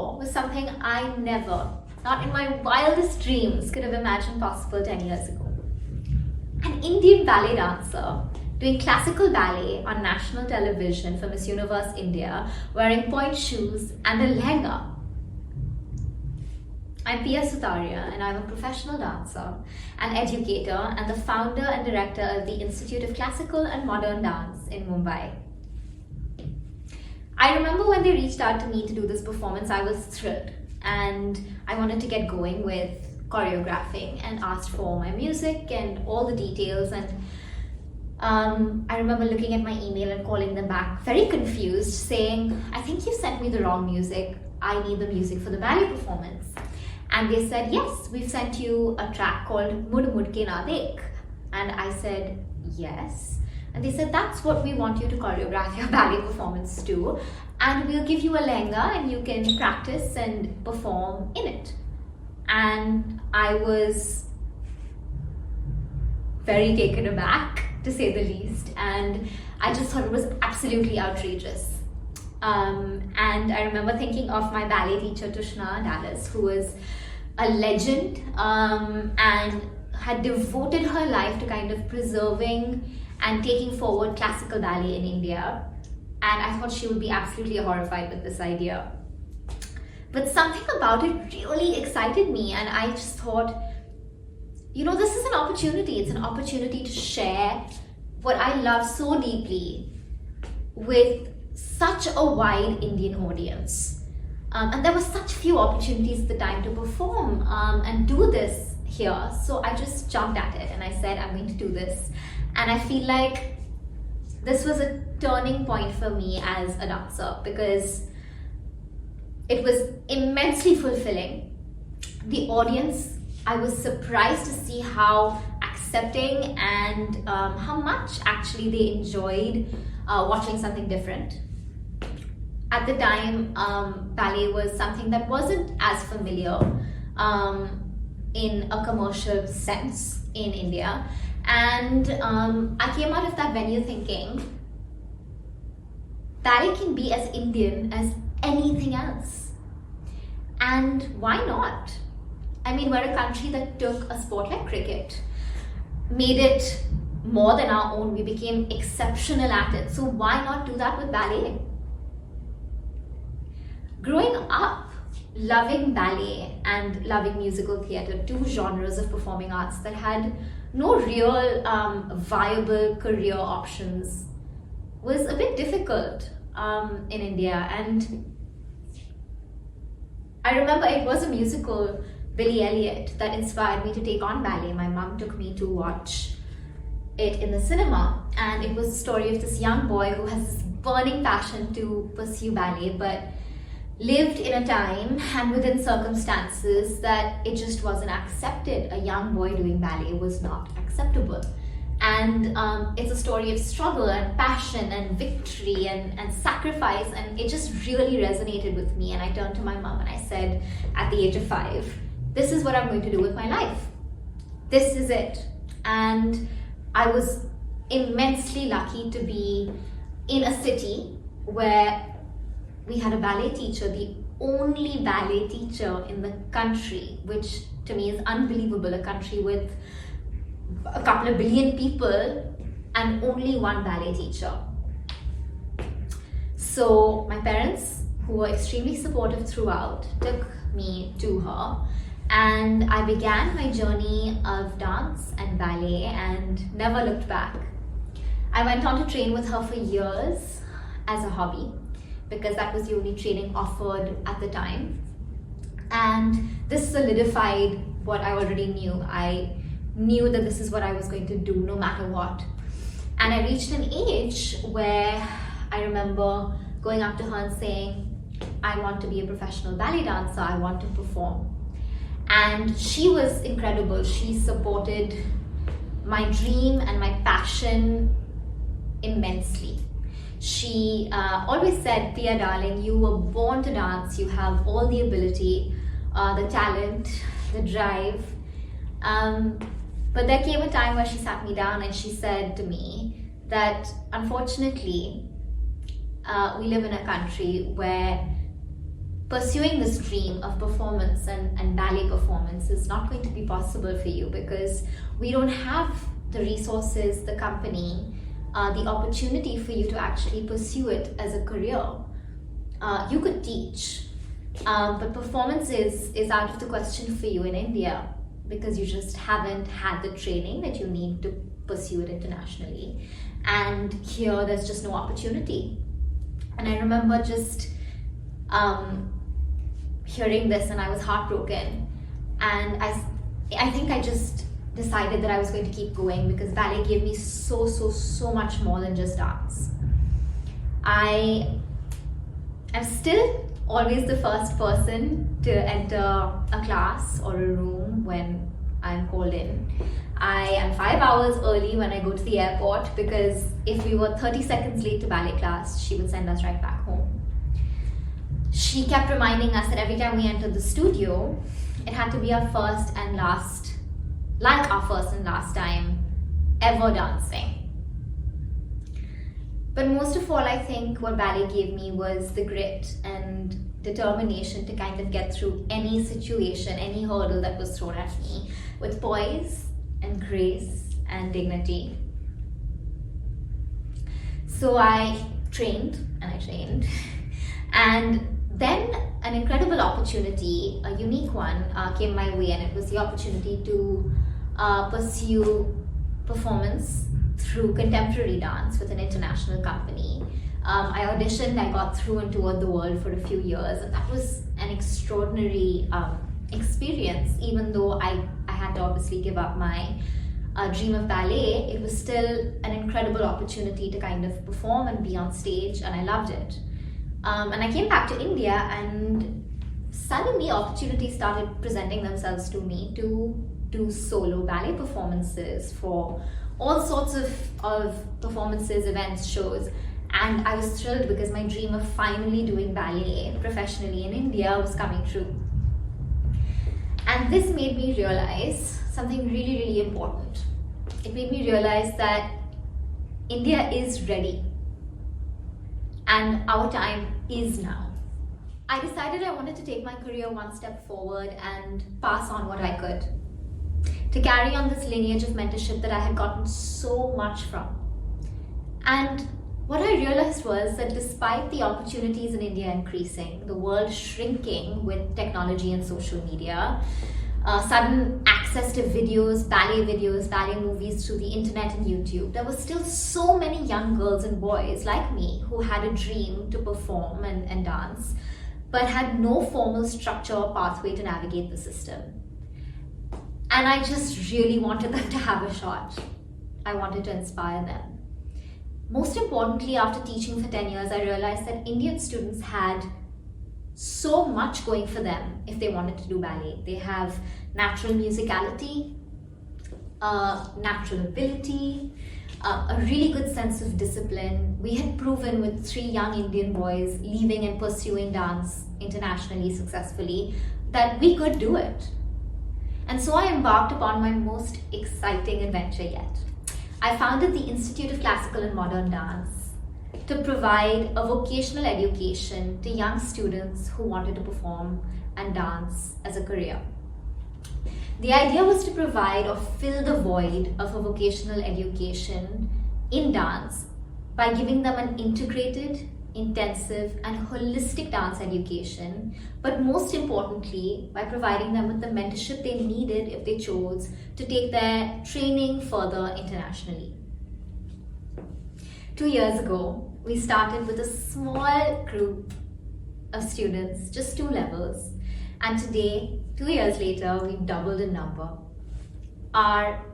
for was something I never, not in my wildest dreams, could have imagined possible 10 years ago. An Indian ballet dancer doing classical ballet on national television for Miss Universe India, wearing point shoes and a lehenga. I'm Pia Sutaria, and I'm a professional dancer, an educator, and the founder and director of the Institute of Classical and Modern Dance in Mumbai. I remember when they reached out to me to do this performance, I was thrilled, and I wanted to get going with choreographing and asked for my music and all the details. And I remember looking at my email and calling them back very confused, saying, I think you sent me the wrong music. I need the music for the ballet performance. And they said, yes, we've sent you a track called Mud Mud Ke Na Dekh. And I said, yes. And they said, that's what we want you to choreograph your ballet performance to. And we'll give you a lehenga and you can practice and perform in it. And I was very taken aback, to say the least. And I just thought it was absolutely outrageous. And I remember thinking of my ballet teacher, Tushna Dallas, who was a legend and had devoted her life to kind of preserving and taking forward classical ballet in India. And I thought she would be absolutely horrified with this idea. But something about it really excited me, and I just thought, you know, this is an opportunity. It's an opportunity to share what I love so deeply with such a wide Indian audience. And there were such few opportunities at the time to perform and do this here. So I just jumped at it and I said, I'm going to do this. And I feel like this was a turning point for me as a dancer, because it was immensely fulfilling. The audience, I was surprised to see how accepting and how much actually they enjoyed watching something different. At the time, ballet was something that wasn't as familiar in a commercial sense in India. And I came out of that venue thinking, ballet can be as Indian as anything else. And why not? I mean, we're a country that took a sport like cricket, made it more than our own. We became exceptional at it. So why not do that with ballet? Growing up, loving ballet and loving musical theatre, two genres of performing arts that had no real viable career options, was a bit difficult in India. And I remember it was a musical, Billy Elliot, that inspired me to take on ballet. My mum took me to watch it in the cinema, and it was the story of this young boy who has this burning passion to pursue ballet, but lived in a time and within circumstances that it just wasn't accepted. A young boy doing ballet was not acceptable. And it's a story of struggle and passion and victory and sacrifice, and it just really resonated with me. And I turned to my mom and I said, at the age of 5, this is what I'm going to do with my life. This is it. And I was immensely lucky to be in a city where we had a ballet teacher, the only ballet teacher in the country, which to me is unbelievable. A country with a couple of billion people and only one ballet teacher. So my parents, who were extremely supportive throughout, took me to her, and I began my journey of dance and ballet and never looked back. I went on to train with her for years as a hobby, because that was the only training offered at the time. And this solidified what I already knew. I knew that this is what I was going to do no matter what. And I reached an age where I remember going up to her and saying, I want to be a professional ballet dancer, I want to perform. And she was incredible. She supported my dream and my passion immensely. She always said, Pia darling, you were born to dance, you have all the ability, the talent, the drive. But there came a time where she sat me down and she said to me that unfortunately, we live in a country where pursuing this dream of performance and ballet performance is not going to be possible for you, because we don't have the resources, the company, the opportunity for you to actually pursue it as a career. You could teach, but performance is out of the question for you in India, because you just haven't had the training that you need to pursue it internationally. And here there's just no opportunity. And I remember just hearing this, and I was heartbroken. And I think I just decided that I was going to keep going, because ballet gave me so much more than just dance. I'm still always the first person to enter a class or a room when I'm called in. I am 5 hours early when I go to the airport, because if we were 30 seconds late to ballet class, she would send us right back home. She kept reminding us that every time we entered the studio, it had to be our first and last time ever dancing. But most of all, I think what ballet gave me was the grit and determination to kind of get through any situation, any hurdle that was thrown at me, with poise and grace and dignity. So I trained and I trained, and then an incredible opportunity, a unique one, came my way, and it was the opportunity to pursue performance through contemporary dance with an international company. I auditioned, I got through and toured the world for a few years, and that was an extraordinary experience. Even though I had to obviously give up my dream of ballet, it was still an incredible opportunity to kind of perform and be on stage, and I loved it. And I came back to India, and suddenly opportunities started presenting themselves to me to do solo ballet performances for all sorts of performances, events, shows. And I was thrilled, because my dream of finally doing ballet professionally in India was coming true. And this made me realize something really important. It made me realize that India is ready, and our time is now. I decided I wanted to take my career one step forward and pass on what I could, to carry on this lineage of mentorship that I had gotten so much from. And what I realized was that despite the opportunities in India increasing, the world shrinking with technology and social media, sudden access to videos, ballet movies through the internet and YouTube, there were still so many young girls and boys like me who had a dream to perform and dance, but had no formal structure or pathway to navigate the system. And I just really wanted them to have a shot. I wanted to inspire them. Most importantly, after teaching for 10 years, I realized that Indian students had so much going for them if they wanted to do ballet. They have natural musicality, natural ability, a really good sense of discipline. We had proven with 3 young Indian boys leaving and pursuing dance internationally successfully that we could do it. And so I embarked upon my most exciting adventure yet. I founded the Institute of Classical and Modern Dance to provide a vocational education to young students who wanted to perform and dance as a career. The idea was to provide or fill the void of a vocational education in dance by giving them an integrated, intensive, and holistic dance education, but most importantly, by providing them with the mentorship they needed if they chose to take their training further internationally. 2 years ago, we started with a small group of students, just 2 levels, and today, 2 years later, we've doubled in number. Our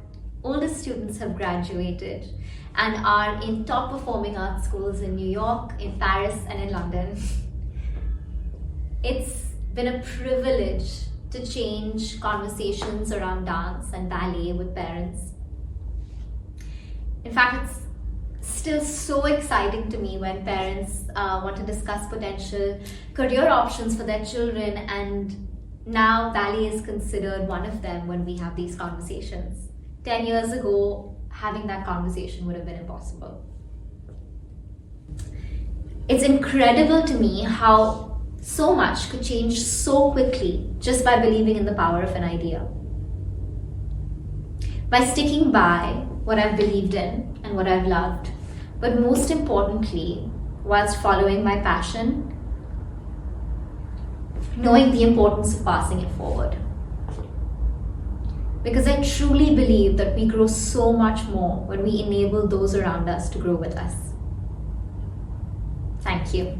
oldest students have graduated and are in top performing art schools in New York, in Paris, and in London. It's been a privilege to change conversations around dance and ballet with parents. In fact, it's still so exciting to me when parents want to discuss potential career options for their children, and now ballet is considered one of them when we have these conversations. 10 years ago, having that conversation would have been impossible. It's incredible to me how So much could change so quickly just by believing in the power of an idea. By sticking by what I've believed in and what I've loved, but most importantly, whilst following my passion, knowing the importance of passing it forward. Because I truly believe that we grow so much more when we enable those around us to grow with us. Thank you.